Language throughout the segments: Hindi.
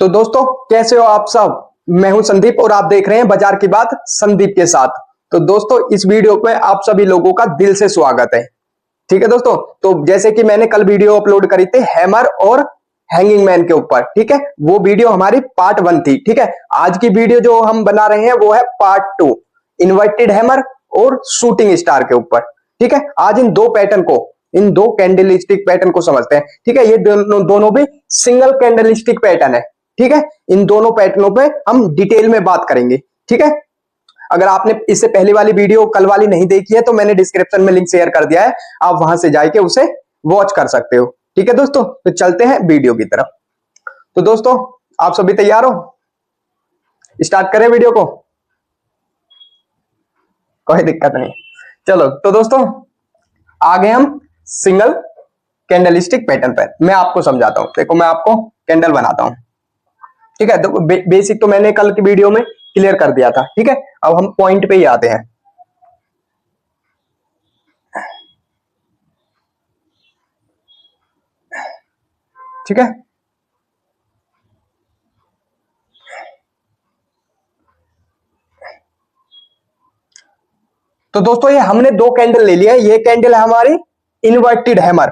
तो दोस्तों कैसे हो आप सब। मैं हूं संदीप और आप देख रहे हैं बाजार की बात संदीप के साथ। तो दोस्तों इस वीडियो में आप सभी लोगों का दिल से स्वागत है। ठीक है दोस्तों, तो जैसे कि मैंने कल वीडियो अपलोड करी थी हैमर और हैंगिंग मैन के ऊपर, ठीक है, वो वीडियो हमारी पार्ट 1 थी। ठीक है, आज की वीडियो जो हम बना रहे हैं वो है पार्ट 2, इन्वर्टेड हैमर और शूटिंग स्टार के ऊपर। ठीक है, आज इन दो पैटर्न को, इन दो कैंडल स्टिक पैटर्न को समझते हैं। ठीक है, ये दोनों भी सिंगल कैंडल स्टिक पैटर्न है। ठीक है, इन दोनों पैटर्नों पे हम डिटेल में बात करेंगे। ठीक है, अगर आपने इससे पहले वाली वीडियो कल वाली नहीं देखी है तो मैंने डिस्क्रिप्शन में लिंक शेयर कर दिया है, आप वहां से जाके उसे वॉच कर सकते हो। ठीक है दोस्तों, तो चलते हैं वीडियो की तरफ। तो दोस्तों आप सभी तैयार हो, स्टार्ट करें वीडियो को, कोई दिक्कत नहीं। चलो तो दोस्तों आगे हम सिंगल कैंडल स्टिक पैटर्न पर मैं आपको समझाता हूं। देखो मैं आपको कैंडल बनाता हूं। ठीक है, तो बेसिक तो मैंने कल की वीडियो में क्लियर कर दिया था। ठीक है, अब हम पॉइंट पे ही आते हैं। ठीक है, तो दोस्तों ये हमने दो कैंडल ले लिया है। ये कैंडल है हमारी इन्वर्टेड हैमर,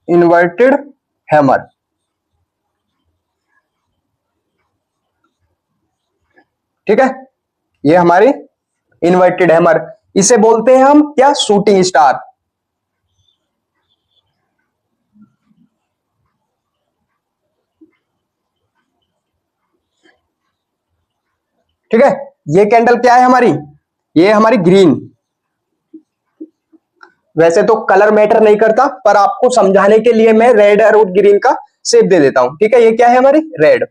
इन्वर्टेड हैमर। ठीक है, ये हमारी इन्वर्टेड हैमर, इसे बोलते हैं हम क्या, शूटिंग स्टार। ठीक है, ये कैंडल क्या है हमारी, ये हमारी ग्रीन। वैसे तो कलर मैटर नहीं करता, पर आपको समझाने के लिए मैं रेड और ग्रीन का शेप दे देता हूं। ठीक है, ये क्या है हमारी रेड।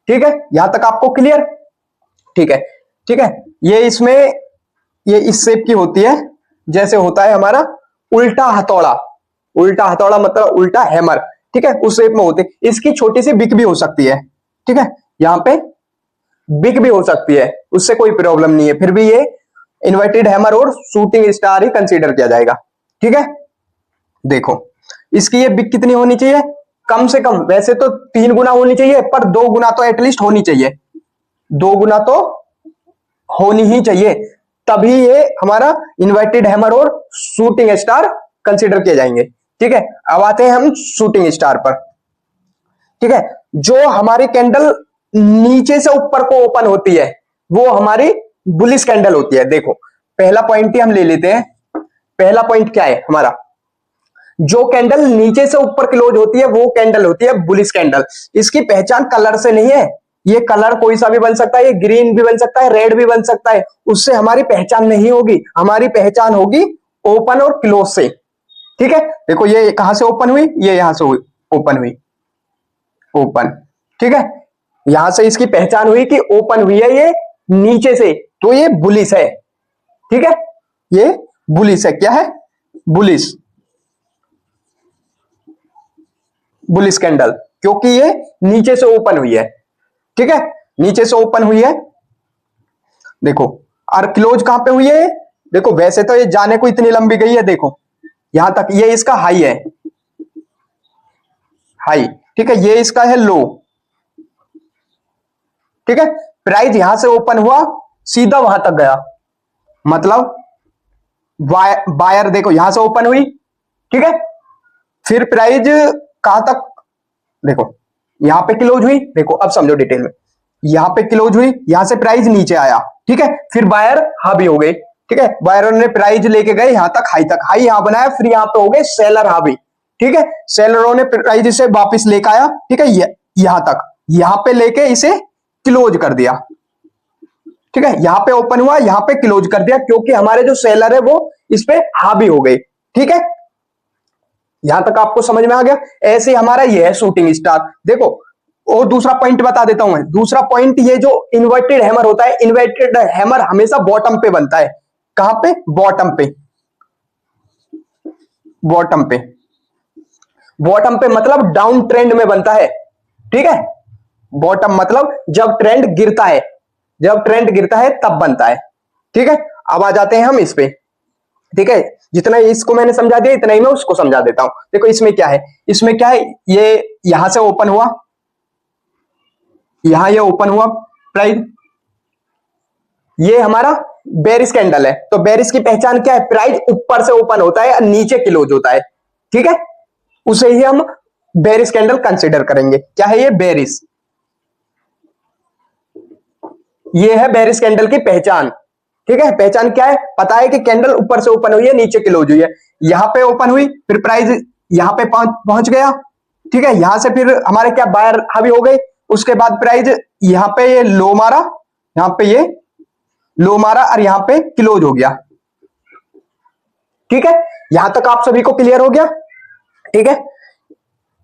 ठीक है, यहां तक आपको क्लियर। ठीक है, ठीक है, ये इसमें, ये इस शेप की होती है जैसे होता है हमारा उल्टा हथौड़ा। उल्टा हथौड़ा मतलब उल्टा हैमर। ठीक है, उस शेप में होती है। इसकी छोटी सी बिक भी हो सकती है। ठीक है, यहां पे बिग भी हो सकती है, उससे कोई प्रॉब्लम नहीं है, फिर भी ये इन्वर्टेड हैमर और शूटिंग स्टार ही कंसीडर किया जाएगा। ठीक है, देखो इसकी ये बिग कितनी होनी चाहिए, कम से कम वैसे तो 3 गुना होनी चाहिए, पर 2 गुना तो एटलीस्ट होनी चाहिए। 2 गुना तो होनी ही चाहिए, तभी ये हमारा इन्वर्टेड हैमर और शूटिंग स्टार कंसीडर किए जाएंगे। ठीक है, अब आते हैं हम शूटिंग स्टार पर। ठीक है, जो हमारी कैंडल नीचे से ऊपर को ओपन होती है वो हमारी बुलिश कैंडल होती है। देखो पहला पॉइंट ही हम ले लेते हैं। पहला पॉइंट क्या है हमारा, जो कैंडल नीचे से ऊपर क्लोज होती है वो कैंडल होती है बुलिश कैंडल। इसकी पहचान कलर से नहीं है, ये कलर कोई सा भी बन सकता है, ये ग्रीन भी बन सकता है, रेड भी बन सकता है, उससे हमारी पहचान नहीं होगी। हमारी पहचान होगी ओपन और क्लोज से। ठीक है, देखो ये कहां से ओपन हुई, ये यहां से ओपन हुई, ओपन। ठीक है, यहां से इसकी पहचान हुई कि ओपन हुई है ये नीचे से, तो ये बुलिश है। ठीक है, ये बुलिश है। क्या है, बुलिश, बुलिश कैंडल, क्योंकि ये नीचे से ओपन हुई है। ठीक है, नीचे से ओपन हुई है। देखो और क्लोज कहां पे हुई है, देखो वैसे तो ये जाने को इतनी लंबी गई है, देखो यहां तक, ये इसका हाई है, हाई। ठीक है, ये इसका है लो। ठीक है, प्राइस यहां से ओपन हुआ सीधा वहां तक गया, मतलब बायर देखो यहां से ओपन हुई। ठीक है, फिर प्राइस कहां तक, देखो यहां पे क्लोज हुई, देखो अब समझो डिटेल में, यहां पे क्लोज हुई, यहां से प्राइस नीचे आया। ठीक है, फिर बायर हावी हो गए। ठीक है, बायर ने प्राइस लेके गए यहां तक, हाई तक, हाई यहां बनाया, फिर यहां पे हो गए सेलर हावी। ठीक है, सेलरों ने प्राइस से वापिस लेकर आया। ठीक है, यहां तक, यहां पे लेके इसे क्लोज कर दिया। ठीक है, यहां पे ओपन हुआ, यहां पे क्लोज कर दिया, क्योंकि हमारे जो सेलर है वो इस पे हावी हो गए। ठीक है, यहां तक आपको समझ में आ गया। ऐसे हमारा ये है शूटिंग स्टार। देखो और दूसरा पॉइंट बता देता हूं मैं। दूसरा पॉइंट, ये जो इन्वर्टेड हैमर होता है, इन्वर्टेड हैमर हमेशा बॉटम पे बनता है। कहां पे, बॉटम पे, बॉटम पे, बॉटम पे मतलब डाउन ट्रेंड में बनता है। ठीक है, बॉटम मतलब जब ट्रेंड गिरता है, जब ट्रेंड गिरता है तब बनता है। ठीक है, अब आ जाते हैं हम इस पे। ठीक है, जितना इसको मैंने समझा दिया इतना ही मैं उसको समझा देता हूं। देखो इसमें क्या है, इसमें क्या है, ये यहां से ओपन हुआ, यहां ये ओपन हुआ प्राइस, ये हमारा बेरिस कैंडल है। तो बेरिस की पहचान क्या है, प्राइस ऊपर से ओपन होता है और नीचे क्लोज होता है। ठीक है, उसे ही हम बेरिस कैंडल कंसीडर करेंगे। क्या है ये, बेरिस, ये है बेरिस कैंडल की पहचान। ठीक है, पहचान क्या है, पता है कि कैंडल ऊपर से ओपन हुई है, नीचे क्लोज हुई है। यहां पे ओपन हुई, फिर प्राइस यहां पे पहुंच गया। ठीक है, यहां से फिर हमारे क्या बायर हावी हो गए, उसके बाद प्राइस यहां पे ये लो मारा, यहां पे ये लो मारा और यहां पे क्लोज हो गया। ठीक है, यहां तक आप सभी को क्लियर हो गया। ठीक है,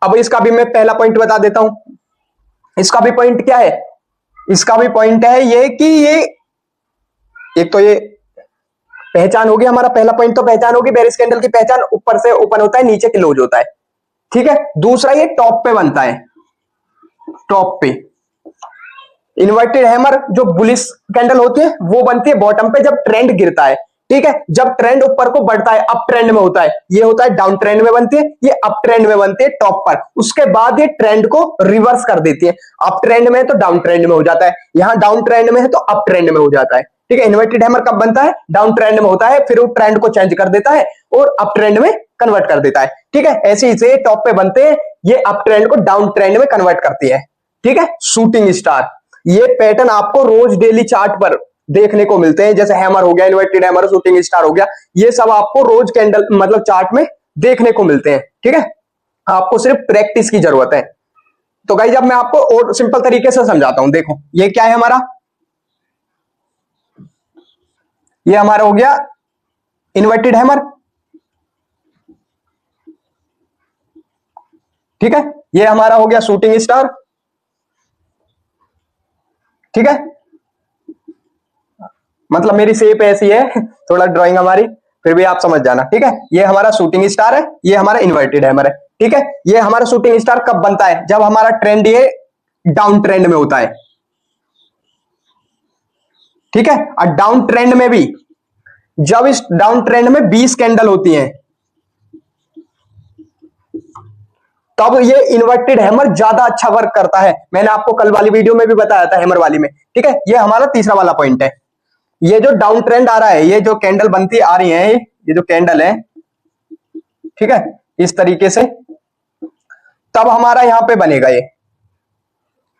अब इसका भी मैं पहला पॉइंट बता देता हूं। इसका भी पॉइंट क्या है, इसका भी पॉइंट है ये कि ये एक तो ये पहचान होगी, हमारा पहला पॉइंट तो पहचान होगी, बेरिस कैंडल की पहचान ऊपर से ओपन होता है, नीचे क्लोज होता है। ठीक है, दूसरा ये टॉप पे बनता है, टॉप पे। इन्वर्टेड हैमर जो बुलिश कैंडल होती है वो बनती है बॉटम पे जब ट्रेंड गिरता है। ठीक है, जब ट्रेंड ऊपर को बढ़ता है, अप ट्रेंड में होता है, ये होता है डाउन ट्रेंड में बनती है, ये अप ट्रेंड में बनती है टॉप पर। उसके बाद ये ट्रेंड को रिवर्स कर देती है, अप ट्रेंड में है तो डाउन ट्रेंड में हो जाता है, यहां डाउन ट्रेंड में है तो अप ट्रेंड में हो जाता है। ठीक है, इन्वर्टेड हैमर कब बनता है, डाउन ट्रेंड में होता है, फिर वो ट्रेंड को चेंज कर देता है और अप ट्रेंड में कन्वर्ट कर देता है। ठीक है, ऐसे ही से टॉप पे बनते हैं, ये अप ट्रेंड को डाउन ट्रेंड में कन्वर्ट करती है। ठीक है, शूटिंग स्टार, ये पैटर्न आपको रोज डेली चार्ट पर देखने को मिलते हैं, जैसे हैमर हो गया, इन्वर्टेड हैमर, शूटिंग स्टार हो गया, ये सब आपको रोज कैंडल मतलब चार्ट में देखने को मिलते हैं। ठीक है, आपको सिर्फ प्रैक्टिस की जरूरत है। तो गाइस अब मैं आपको और सिंपल तरीके से समझाता हूं। देखो ये क्या है हमारा, ये हमारा हो गया इन्वर्टेड हैमर। ठीक है, ये हमारा हो गया शूटिंग स्टार। ठीक है, मतलब मेरी शेप ऐसी है थोड़ा ड्राइंग हमारी, फिर भी आप समझ जाना। ठीक है, ये हमारा शूटिंग स्टार है, ये हमारा इन्वर्टेड हैमर है। ठीक है, ये हमारा शूटिंग स्टार कब बनता है, जब हमारा ट्रेंड ये डाउन ट्रेंड में होता है। ठीक है, और डाउन ट्रेंड में भी, जब इस डाउन ट्रेंड में 20 कैंडल होती हैं, तब ये इन्वर्टेड हैमर ज्यादा अच्छा वर्क करता है। मैंने आपको कल वाली वीडियो में भी बताया था, हैमर वाली में। ठीक है, ये हमारा तीसरा वाला पॉइंट है। ये जो डाउन ट्रेंड आ रहा है, ये जो कैंडल बनती आ रही है, ये जो कैंडल है, ठीक है, इस तरीके से, तब हमारा यहां पे बनेगा ये,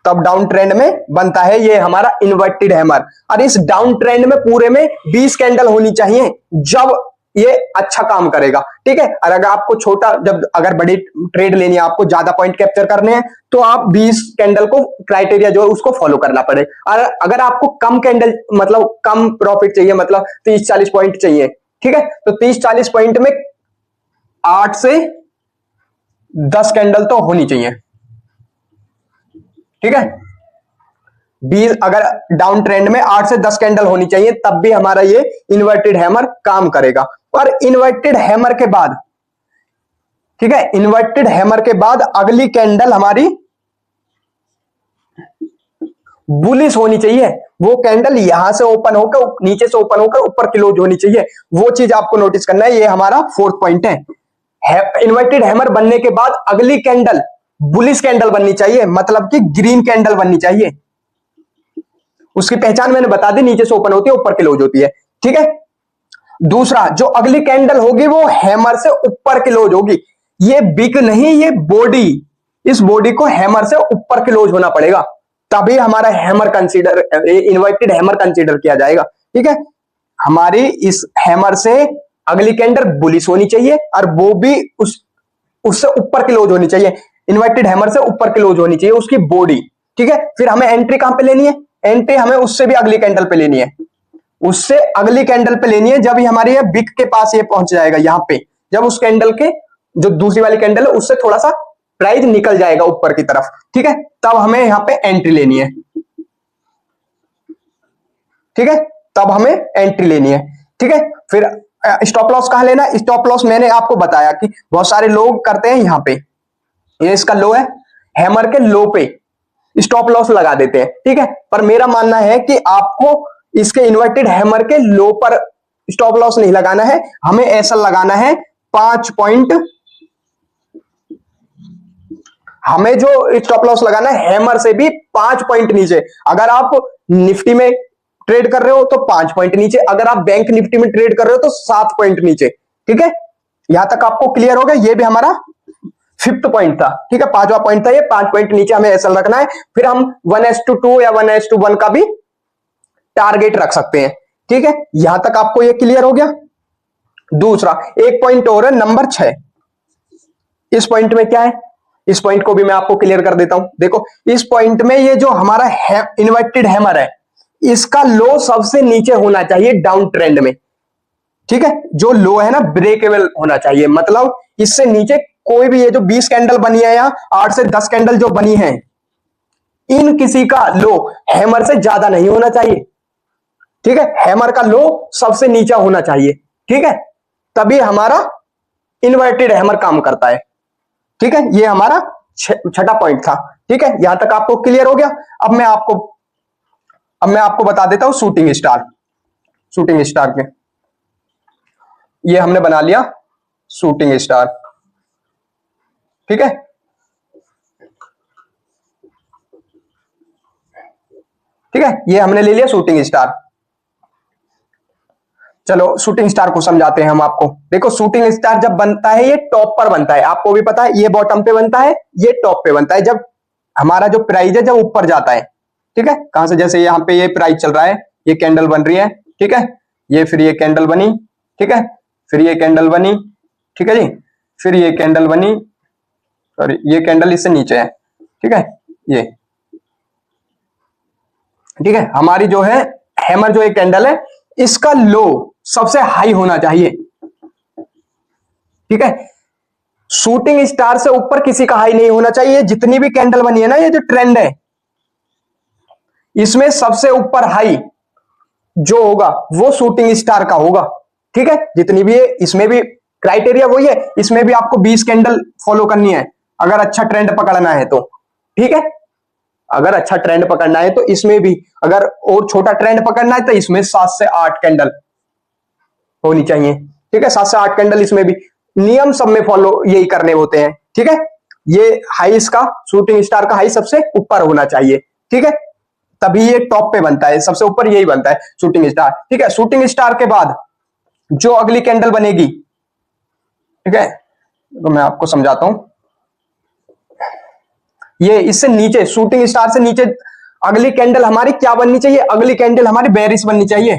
तब डाउन ट्रेंड में बनता है ये हमारा इन्वर्टेड हैमर। और इस डाउन ट्रेंड में पूरे में 20 कैंडल होनी चाहिए, जब ये अच्छा काम करेगा। ठीक है, और अगर आपको छोटा, जब अगर बड़ी ट्रेड लेनी है, आपको ज्यादा पॉइंट कैप्चर करने हैं, तो आप 20 कैंडल को क्राइटेरिया जो है उसको फॉलो करना पड़े। और अगर आपको कम कैंडल मतलब कम प्रॉफिट चाहिए, मतलब 30-40 पॉइंट चाहिए, ठीक है, तो 30-40 पॉइंट में 8 से 10 कैंडल तो होनी चाहिए। ठीक है, 20 अगर डाउन ट्रेंड में 8 से 10 कैंडल होनी चाहिए, तब भी हमारा ये इन्वर्टेड हैमर काम करेगा। और इन्वर्टेड हैमर के बाद, ठीक है, इन्वर्टेड हैमर के बाद अगली कैंडल हमारी बुलिश होनी चाहिए। वो कैंडल यहां से ओपन होकर, नीचे से ओपन होकर ऊपर क्लोज होनी चाहिए। वो चीज आपको नोटिस करना है, ये हमारा फोर्थ पॉइंट है। इन्वर्टेड हैमर बनने के बाद अगली कैंडल बुलिश कैंडल बननी चाहिए, मतलब कि ग्रीन कैंडल बननी चाहिए। उसकी पहचान मैंने बता दी, नीचे से ओपन होती है, ऊपर क्लोज होती है। ठीक है, दूसरा जो अगली कैंडल होगी वो हैमर से ऊपर क्लोज होगी। ये बिग नहीं, ये बॉडी, इस बॉडी को हैमर से ऊपर क्लोज होना पड़ेगा, तभी हमारा hammer consider, inverted hammer consider किया जाएगा। ठीक है, हमारी इस हैमर से अगली कैंडल बुलिश होनी चाहिए, और वो भी उससे ऊपर क्लोज होनी चाहिए, इन्वर्टेड हैमर से ऊपर क्लोज होनी चाहिए उसकी बॉडी। ठीक है, फिर हमें एंट्री कहां पे लेनी है, एंट्री हमें उससे भी अगली कैंडल पे लेनी है, उससे अगली कैंडल पे लेनी है। जब हमारी ये बिग के पास ये पहुंच जाएगा, यहां पे जब उस कैंडल के जो दूसरी वाली कैंडल है उससे थोड़ा सा प्राइस निकल जाएगा ऊपर की तरफ, ठीक है, तब हमें यहां पे एंट्री लेनी है। ठीक है, तब हमें एंट्री लेनी है। ठीक है, फिर स्टॉप लॉस कहां लेना है, स्टॉप लॉस मैंने आपको बताया कि बहुत सारे लोग करते हैं, यहां पे ये इसका लो है, हैमर के लो पे स्टॉप लॉस लगा देते हैं। ठीक है, पर मेरा मानना है कि आपको इसके इन्वर्टेड हैमर के लो पर स्टॉप लॉस नहीं लगाना है, हमें ऐसा लगाना है 5 पॉइंट। हमें जो स्टॉप लॉस लगाना है हैमर से भी 5 पॉइंट नीचे। अगर आप निफ्टी में ट्रेड कर रहे हो तो 5 पॉइंट नीचे, अगर आप बैंक निफ्टी में ट्रेड कर रहे हो तो 7 पॉइंट नीचे। ठीक है, यहां तक आपको क्लियर हो गया। ये भी हमारा 5th पॉइंट था। ठीक है, 5वां पॉइंट था ये, 5 पॉइंट नीचे हमें ऐसा रखना है। फिर हम 1:2 या 1:1 का भी टारगेट रख सकते हैं। ठीक है, यहां तक आपको ये क्लियर हो गया। दूसरा एक पॉइंट और है, नंबर 6। इस पॉइंट में क्या है, इस पॉइंट को भी मैं आपको क्लियर कर देता हूं। देखो इस पॉइंट में ये जो हमारा इन्वर्टेड हैमर है, इसका लो सबसे नीचे होना चाहिए डाउन ट्रेंड में। ठीक है, जो लो है ना ब्रेकेबल होना चाहिए, मतलब इससे नीचे कोई भी, ये जो 20 कैंडल बनी है या 8 से 10 कैंडल जो बनी है, इन किसी का लो हैमर से ज्यादा नहीं होना चाहिए। ठीक है, हैमर का लो सबसे नीचा होना चाहिए। ठीक है, तभी हमारा इन्वर्टेड हैमर काम करता है। ठीक है, ये हमारा 6ठा पॉइंट था। ठीक है, यहां तक आपको क्लियर हो गया। अब मैं आपको बता देता हूं शूटिंग स्टार। शूटिंग स्टार के ये हमने बना लिया शूटिंग स्टार। ठीक है, ठीक है, ये हमने ले लिया शूटिंग स्टार। चलो शूटिंग स्टार को समझाते हैं हम आपको। देखो शूटिंग स्टार जब बनता है ये टॉप पर बनता है, आपको भी पता है, ये बॉटम पे बनता है, ये टॉप पे बनता है। जब हमारा जो प्राइस है जब ऊपर जाता है, ठीक है, कहां से, जैसे यहाँ पे ये प्राइस चल रहा है, ये कैंडल बन रही है। ठीक है, ये फिर ये कैंडल बनी। ठीक है, फिर ये कैंडल बनी। ठीक है जी, फिर ये कैंडल बनी, सॉरी ये कैंडल इससे नीचे है। ठीक है, ये ठीक है, हमारी जो है हैमर जो एक कैंडल है, इसका लो सबसे हाई होना चाहिए। ठीक है, शूटिंग स्टार से ऊपर किसी का हाई नहीं होना चाहिए। जितनी भी कैंडल बनी है ना, ये जो ट्रेंड है, इसमें सबसे ऊपर हाई जो होगा वो शूटिंग स्टार का होगा। ठीक है, जितनी भी है, इसमें भी क्राइटेरिया वही है, इसमें भी आपको 20 कैंडल फॉलो करनी है अगर अच्छा ट्रेंड पकड़ना है तो। ठीक है, अगर अच्छा ट्रेंड पकड़ना है तो इसमें भी, अगर और छोटा ट्रेंड पकड़ना है तो इसमें 7 से 8 कैंडल होनी चाहिए। ठीक है, 7 से 8 कैंडल इसमें भी, नियम सब में फॉलो यही करने होते हैं। ठीक है, ये हाई, इसका शूटिंग स्टार का हाई सबसे ऊपर होना चाहिए। ठीक है, तभी ये टॉप पे बनता है, सबसे ऊपर यही बनता है शूटिंग स्टार। ठीक है, शूटिंग स्टार के बाद जो अगली कैंडल बनेगी, ठीक है, तो मैं आपको समझाता हूं। ये इससे नीचे, शूटिंग स्टार से नीचे अगली कैंडल हमारी क्या बननी चाहिए, अगली कैंडल हमारी बेरिश बननी चाहिए।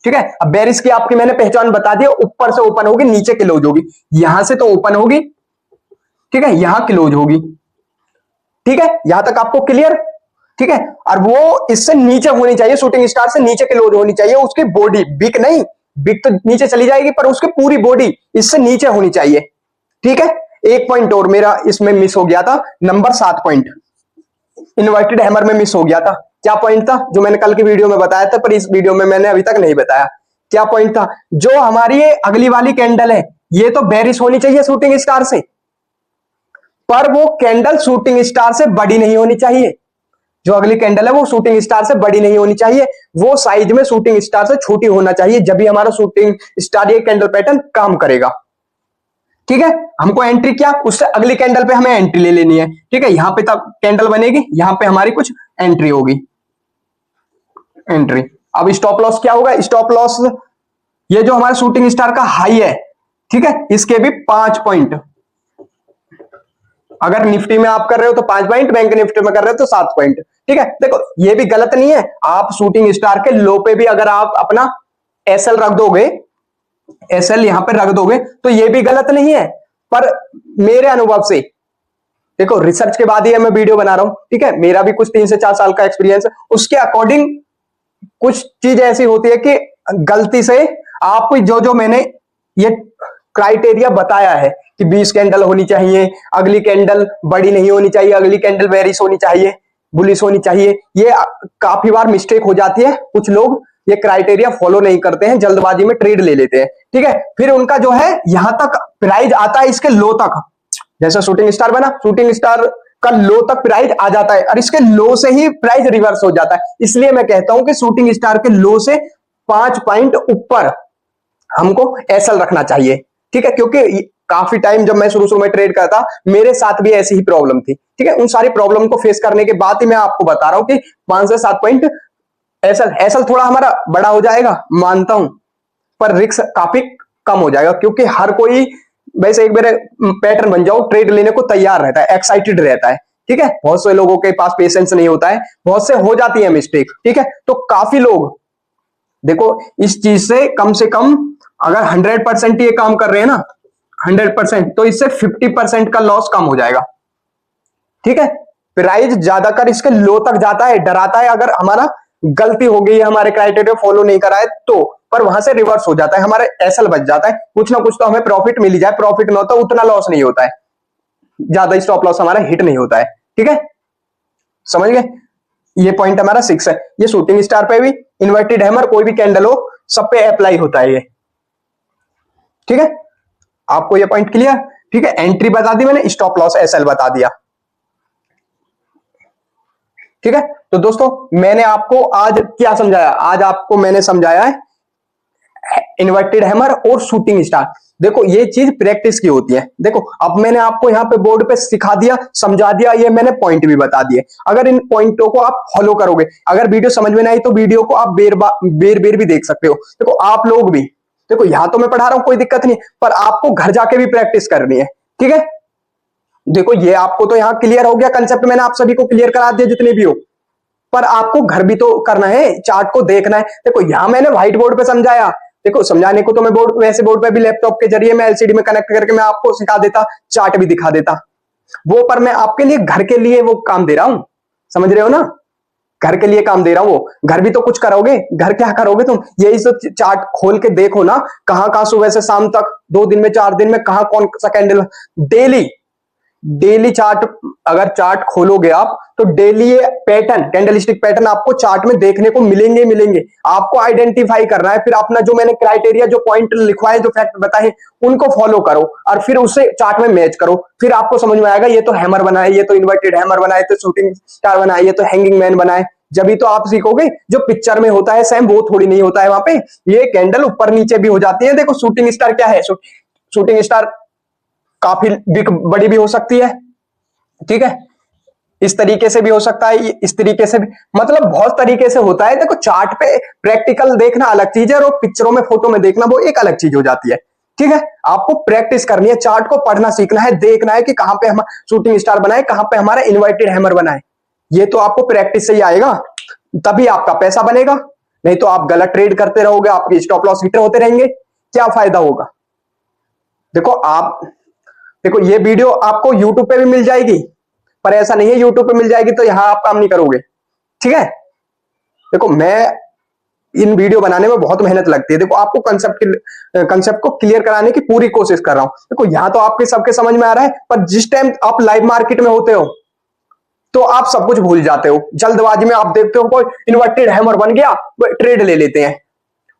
ठीक है, अब बेरिश की आपकी मैंने पहचान बता दी, ऊपर से ओपन होगी, नीचे क्लोज होगी। यहां से तो ओपन होगी, ठीक है, यहां क्लोज होगी। ठीक है, यहां तक आपको क्लियर। ठीक है, और वो इससे नीचे होनी चाहिए, शूटिंग स्टार से नीचे क्लोज होनी चाहिए। उसकी बॉडी, बिक नहीं, बिक तो नीचे चली जाएगी, पर उसकी पूरी बॉडी इससे नीचे होनी चाहिए। ठीक है, एक पॉइंट और मेरा इसमें मिस हो गया था, नंबर 7 पॉइंट इन्वर्टेड हैमर में मिस हो गया था। क्या पॉइंट था, जो मैंने कल की वीडियो में बताया था, पर इस वीडियो में मैंने अभी तक नहीं बताया। क्या पॉइंट था, जो हमारी ये अगली वाली कैंडल है, ये तो बेरिश होनी चाहिए शूटिंग स्टार से, पर वो कैंडल शूटिंग स्टार से बड़ी नहीं होनी चाहिए। जो अगली कैंडल है वो शूटिंग स्टार से बड़ी नहीं होनी चाहिए, वो साइज में शूटिंग स्टार से छोटी होना चाहिए, जब भी हमारा शूटिंग स्टार ये कैंडल पैटर्न काम करेगा। ठीक है, हमको एंट्री क्या, उससे अगली कैंडल पे हमें एंट्री ले लेनी है। ठीक है, यहां पे तब कैंडल बनेगी, यहां पे हमारी कुछ एंट्री होगी, एंट्री। अब स्टॉप लॉस क्या होगा, स्टॉप लॉस ये जो हमारा शूटिंग स्टार का हाई है, ठीक है, इसके भी 5 पॉइंट। अगर निफ्टी में आप कर रहे हो तो 5 पॉइंट, बैंक निफ्टी में कर रहे हो तो 7 पॉइंट। ठीक है, देखो ये भी गलत नहीं है, आप शूटिंग स्टार के लो पे भी अगर आप अपना एसएल रख दोगे, एसएल यहां पे रख दोगे तो ये भी गलत नहीं है। पर मेरे अनुभव से, देखो रिसर्च के बाद ही मैं वीडियो बना रहा हूं, ठीक है, मेरा भी कुछ 3 से 4 साल का एक्सपीरियंस है, उसके अकॉर्डिंग कुछ चीज ऐसी होती है कि गलती से आप जो जो मैंने ये क्राइटेरिया बताया है कि 20 कैंडल होनी चाहिए, अगली कैंडल बड़ी नहीं होनी चाहिए, अगली कैंडल बेरिश होनी चाहिए, बुलिश होनी चाहिए, ये काफी बार मिस्टेक हो जाती है। कुछ लोग ये क्राइटेरिया फॉलो नहीं करते हैं, जल्दबाजी में ट्रेड ले लेते हैं। ठीक है, फिर उनका जो है यहां तक प्राइस आता है, इसके लो तक, जैसे शूटिंग स्टार बना, शूटिंग स्टार का लो तक प्राइस आ जाता है और इसके लो से ही प्राइस रिवर्स हो जाता है। इसलिए मैं कहता हूं कि शूटिंग स्टार के लो से 5 पॉइंट ऊपर हमको एसएल रखना चाहिए, ठीक है। क्योंकि काफी टाइम जब मैं शुरू में ट्रेड करता, मेरे साथ भी ऐसी ही प्रॉब्लम थी, ठीक है। उन सारी प्रॉब्लम को फेस करने के बाद ही मैं आपको बता रहा हूं कि 5 से 7 पॉइंट एसएल एसएल थोड़ा हमारा बड़ा हो जाएगा, मानता हूं, पर रिस्क काफी कम हो जाएगा, क्योंकि हर कोई वैसे एक बार पैटर्न बन जाओ ट्रेड लेने को तैयार रहता है, एक्साइटेड रहता है, ठीक है। बहुत से लोगों के पास पेशेंस नहीं होता है, बहुत से हो जाती है मिस्टेक, ठीक है। तो काफी लोग देखो इस चीज से कम अगर 100% ये काम कर रहे हैं ना, 100%, तो इससे 50% का लॉस कम हो जाएगा, ठीक है। प्राइस ज्यादातर इसके लो तक जाता है, डराता है अगर हमारा गलती हो गई है, हमारे क्राइटेरिया फॉलो नहीं करा है तो, पर वहां से रिवर्स हो जाता है, हमारे एसएल बच जाता है, कुछ ना कुछ तो हमें प्रॉफिट मिल ही जाए, प्रॉफिट ना होता उतना लॉस नहीं होता है, ज्यादा स्टॉप लॉस हमारा हिट नहीं होता है, ठीक है। समझ गए? ये पॉइंट हमारा 6 है। ये शूटिंग स्टार पे भी, इन्वर्टेड हैमर, कोई भी कैंडल हो, सब पे अप्लाई होता है ये, ठीक है। आपको ये पॉइंट क्लियर? ठीक है। एंट्री बता दी मैंने, स्टॉप लॉस एसएल बता दिया, ठीक है। तो दोस्तों मैंने आपको आज क्या समझाया? आज आपको मैंने समझाया है इन्वर्टेड हैमर और शूटिंग स्टार। देखो ये चीज प्रैक्टिस की होती है। देखो अब मैंने आपको यहाँ पे बोर्ड पे सिखा दिया, समझा दिया, ये मैंने पॉइंट भी बता दिए। अगर इन पॉइंटों को आप फॉलो करोगे, अगर वीडियो समझ में नहीं आई तो वीडियो को आप बेर बेर भी देख सकते हो। देखो आप लोग भी, देखो यहाँ तो मैं पढ़ा रहा हूं, कोई दिक्कत नहीं, पर आपको घर जाके भी प्रैक्टिस करनी है, ठीक है। देखो ये आपको तो यहाँ क्लियर हो गया कंसेप्ट, मैंने आप सभी को क्लियर करा दिया जितने भी हो, पर आपको घर भी तो करना है, चार्ट को देखना है। देखो यहां मैंने व्हाइट बोर्ड पे समझाया, देखो समझाने को तो मैं बोर्ड, वैसे बोर्ड पे भी लैपटॉप के जरिए मैं एलसीडी में कनेक्ट करके मैं आपको सिखा देता, चार्ट भी दिखा देता वो, पर मैं आपके लिए घर के लिए वो काम दे रहा हूं, समझ रहे हो ना? घर के लिए काम दे रहा हूं, वो घर भी तो कुछ करोगे, घर क्या करोगे तुम? यही सब चार्ट खोल के देखो ना, कहां कहां सुबह से शाम तक 2 दिन में 4 दिन में कहां कौन सा कैंडल, डेली डेली चार्ट, अगर चार्ट खोलोगे आप तो डेली ये पैटर्न, कैंडलस्टिक पैटर्न आपको चार्ट में देखने को मिलेंगे। आपको आइडेंटिफाई करना है, फिर अपना जो मैंने क्राइटेरिया, जो पॉइंट लिखवाए, जो फैक्ट बताए, उनको फॉलो करो और फिर उसे चार्ट में मैच करो। फिर आपको समझ में आएगा ये तो हैमर बनाए, ये तो इन्वर्टेड हैमर बनाए, तो शूटिंग स्टार बनाए, ये तो हैंगिंग मैन बनाए। जब ही तो आप सीखोगे, जो पिक्चर में होता है सेम वो थोड़ी नहीं होता है, वहां पे ये कैंडल ऊपर नीचे भी हो जाती है। देखो शूटिंग स्टार क्या है, शूटिंग स्टार काफी बड़ी भी हो सकती है, ठीक है, इस तरीके से भी हो सकता है, इस तरीके से भी, मतलब बहुत तरीके से होता है। देखो चार्ट पे प्रैक्टिकल देखना अलग चीज है और पिक्चरों में, फोटो में देखना वो एक अलग चीज हो जाती है, ठीक है। आपको प्रैक्टिस करनी है, चार्ट को पढ़ना सीखना है, देखना है कि कहां पे हम शूटिंग स्टार बनाए, कहां पे हमारा इन्वर्टेड हैमर बनाए। ये तो आपको प्रैक्टिस से ही आएगा, तभी आपका पैसा बनेगा, नहीं तो आप गलत ट्रेड करते रहोगे, आपके स्टॉप लॉस हिट होते रहेंगे, क्या फायदा होगा? देखो ये वीडियो आपको YouTube पे भी मिल जाएगी, पर ऐसा नहीं है YouTube पे मिल जाएगी तो यहां आप काम नहीं करोगे, ठीक है। देखो मैं इन वीडियो बनाने में बहुत मेहनत लगती है, देखो आपको कंसेप्ट को क्लियर कराने की पूरी कोशिश कर रहा हूं। देखो यहां तो आपके सबके समझ में आ रहा है, पर जिस टाइम आप लाइव मार्केट में होते हो तो आप सब कुछ भूल जाते हो, जल्दबाजी में आप देखते हो कोई इन्वर्टेड हैमर बन गया, ट्रेड ले लेते हैं,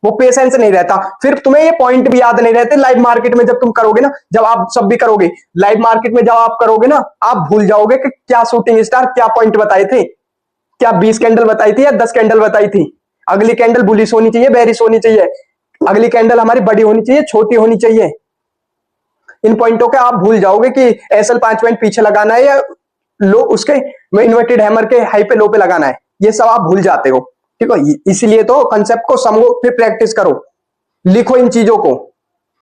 वो पेशेंस नहीं रहता, फिर तुम्हें ये पॉइंट भी याद नहीं रहते लाइव मार्केट में। जब तुम करोगे ना, जब आप सब भी करोगे लाइव मार्केट में, जब आप करोगे ना, आप भूल जाओगे कि क्या शूटिंग स्टार क्या पॉइंट बताए थे, क्या 20 कैंडल बताई थी या 10 कैंडल बताई थी। अगली कैंडल बुलिश होनी चाहिए, बेरिश होनी चाहिए, अगली कैंडल हमारी बड़ी होनी चाहिए, छोटी होनी चाहिए। इन पॉइंटों के आप भूल जाओगे कि एसएल 5 पॉइंट पीछे लगाना है या लो उसके इन्वर्टेड हैमर के हाई पे लो पे लगाना है, ये सब आप भूल जाते हो, ठीक है। इसलिए तो कंसेप्ट को समझो, फिर प्रैक्टिस करो, लिखो इन चीजों को,